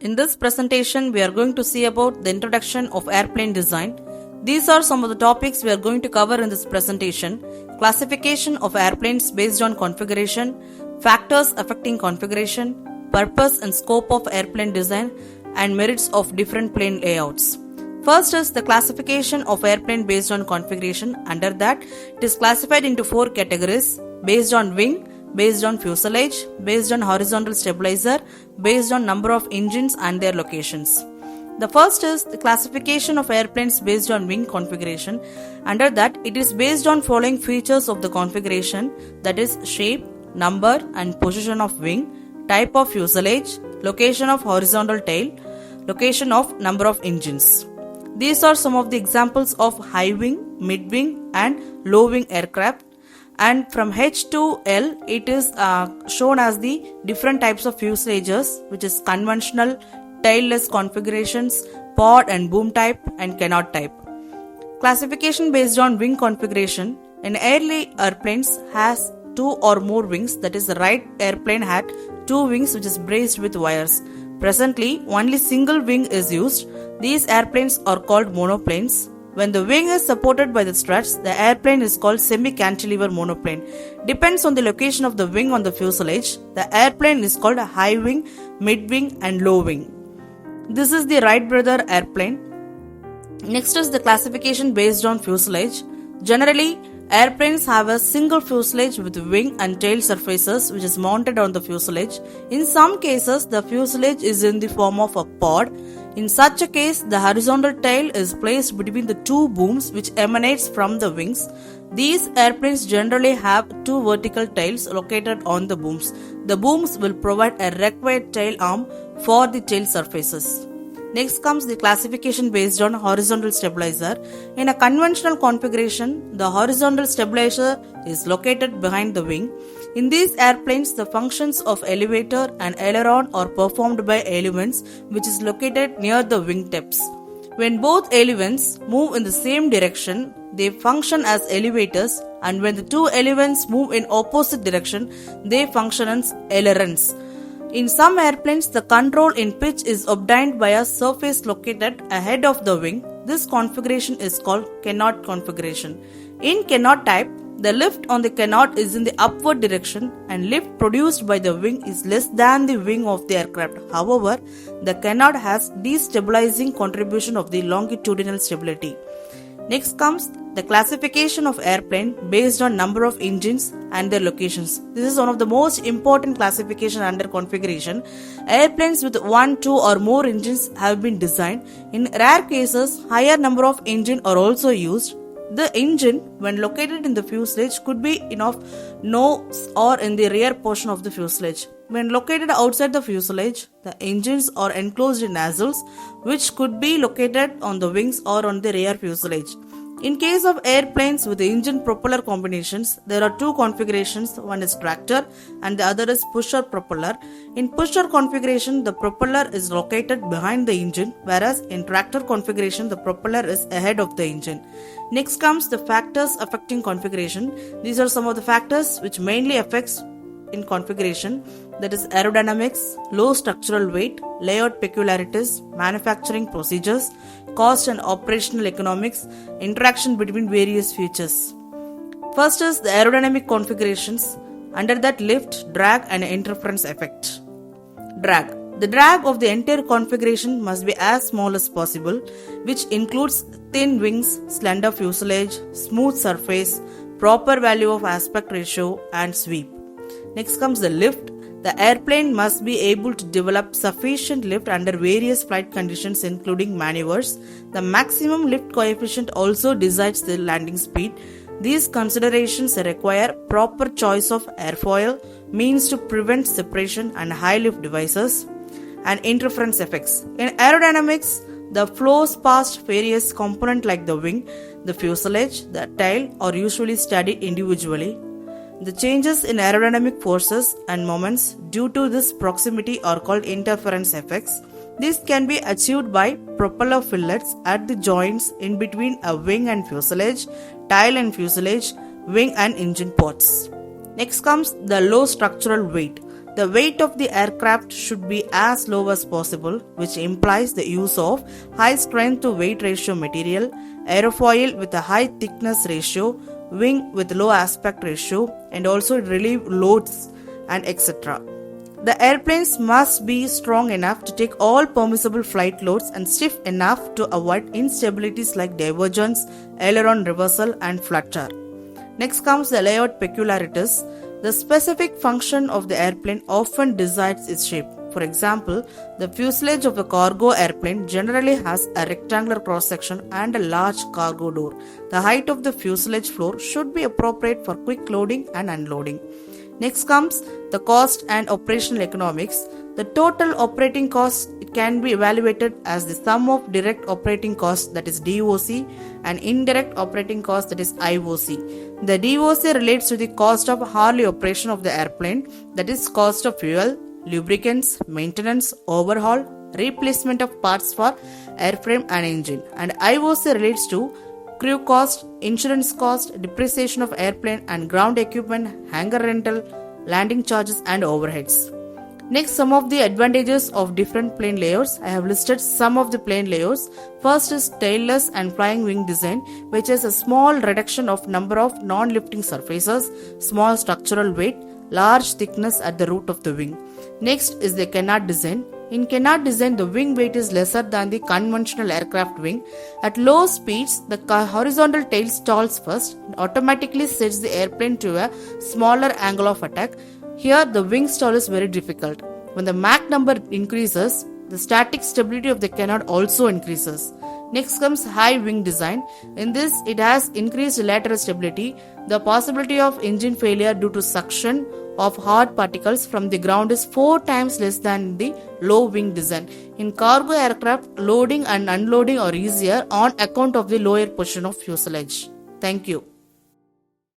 In this presentation, we are going to see about the introduction of airplane design. These are some of the topics we are going to cover in this presentation. Classification of airplanes based on configuration, factors affecting configuration, purpose and scope of airplane design, and merits of different plane layouts. First is the classification of airplane based on configuration. Under that, it is classified into 4 categories: based on wing, based on fuselage, based on horizontal stabilizer, based on number of engines and their locations. The first is the classification of airplanes based on wing configuration. Under that, it is based on following features of the configuration, that is shape, number and position of wing, type of fuselage, location of horizontal tail, location of number of engines. These are some of the examples of high wing, mid wing and low wing aircraft. And from H to L, it is shown as the different types of fuselages, which is conventional, tailless configurations, pod and boom type, and canard type. Classification based on wing configuration. An early airplanes has 2 or more wings, that is the right airplane had 2 wings which is braced with wires. Presently, only single wing is used. These airplanes are called monoplanes. When the wing is supported by the struts, the airplane is called semi-cantilever monoplane. Depends on the location of the wing on the fuselage. The airplane is called a high wing, mid wing and low wing. This is the Wright brother airplane. Next is the classification based on fuselage. Generally, airplanes have a single fuselage with wing and tail surfaces which is mounted on the fuselage. In some cases, the fuselage is in the form of a pod. In such a case, the horizontal tail is placed between the 2 booms which emanates from the wings. These airplanes generally have 2 vertical tails located on the booms. The booms will provide a required tail arm for the tail surfaces. Next comes the classification based on horizontal stabilizer. In a conventional configuration, the horizontal stabilizer is located behind the wing. In these airplanes, the functions of elevator and aileron are performed by elements which is located near the wing tips. When both elements move in the same direction, they function as elevators, and when the 2 elements move in opposite direction, they function as ailerons. In some airplanes, the control in pitch is obtained by a surface located ahead of the wing. This configuration is called canard configuration. In canard type, the lift on the canard is in the upward direction and lift produced by the wing is less than the wing of the aircraft. However, the canard has destabilizing contribution of the longitudinal stability. Next comes the classification of airplane based on number of engines and their locations. This is one of the most important classification under configuration. Airplanes with 1, 2 or more engines have been designed. In rare cases, higher number of engines are also used. The engine, when located in the fuselage, could be in of nose or in the rear portion of the fuselage. When located outside the fuselage, the engines are enclosed in nacelles, which could be located on the wings or on the rear fuselage. In case of airplanes with engine propeller combinations, there are 2 configurations. One is tractor and the other is pusher propeller. In pusher configuration, the propeller is located behind the engine, whereas in tractor configuration, the propeller is ahead of the engine. Next comes the factors affecting configuration. These are some of the factors which mainly affects in configuration, that is aerodynamics, low structural weight, layout peculiarities, manufacturing procedures, cost and operational economics, interaction between various features. First is the aerodynamic configurations. Under that, lift, drag and interference effect. Drag. The drag of the entire configuration must be as small as possible, which includes thin wings, slender fuselage, smooth surface, proper value of aspect ratio and sweep. Next comes the lift. The airplane must be able to develop sufficient lift under various flight conditions including maneuvers. The maximum lift coefficient also decides the landing speed. These considerations require proper choice of airfoil, means to prevent separation and high lift devices, and interference effects. In aerodynamics, the flows past various components like the wing, the fuselage, the tail are usually studied individually. The changes in aerodynamic forces and moments due to this proximity are called interference effects. This can be achieved by propeller fillets at the joints in between a wing and fuselage, tail and fuselage, wing and engine ports. Next comes the low structural weight. The weight of the aircraft should be as low as possible, which implies the use of high strength to weight ratio material, aerofoil with a high thickness ratio, wing with low aspect ratio, and also relieve loads and etc. The airplanes must be strong enough to take all permissible flight loads and stiff enough to avoid instabilities like divergence, aileron reversal, and flutter. Next comes the layout peculiarities. The specific function of the airplane often decides its shape. For example, the fuselage of a cargo airplane generally has a rectangular cross-section and a large cargo door. The height of the fuselage floor should be appropriate for quick loading and unloading. Next comes the cost and operational economics. The total operating cost can be evaluated as the sum of direct operating costs, that is DOC, and indirect operating costs, that is IOC. The DOC relates to the cost of hourly operation of the airplane, that is cost of fuel, lubricants, maintenance, overhaul, replacement of parts for airframe and engine. And IOC relates to crew cost, insurance cost, depreciation of airplane and ground equipment, hangar rental, landing charges and overheads. Next, some of the advantages of different plane layouts. I have listed some of the plane layouts. First is tailless and flying wing design, which is a small reduction of number of non-lifting surfaces, small structural weight, large thickness at the root of the wing. Next is the canard design. In canard design, the wing weight is lesser than the conventional aircraft wing. At low speeds, the horizontal tail stalls first and automatically sets the airplane to a smaller angle of attack. Here, the wing stall is very difficult. When the Mach number increases, the static stability of the canard also increases. Next comes high wing design. In this, it has increased lateral stability. The possibility of engine failure due to suction of hard particles from the ground is 4 times less than the low wing design. In cargo aircraft, loading and unloading are easier on account of the lower position of fuselage. Thank you.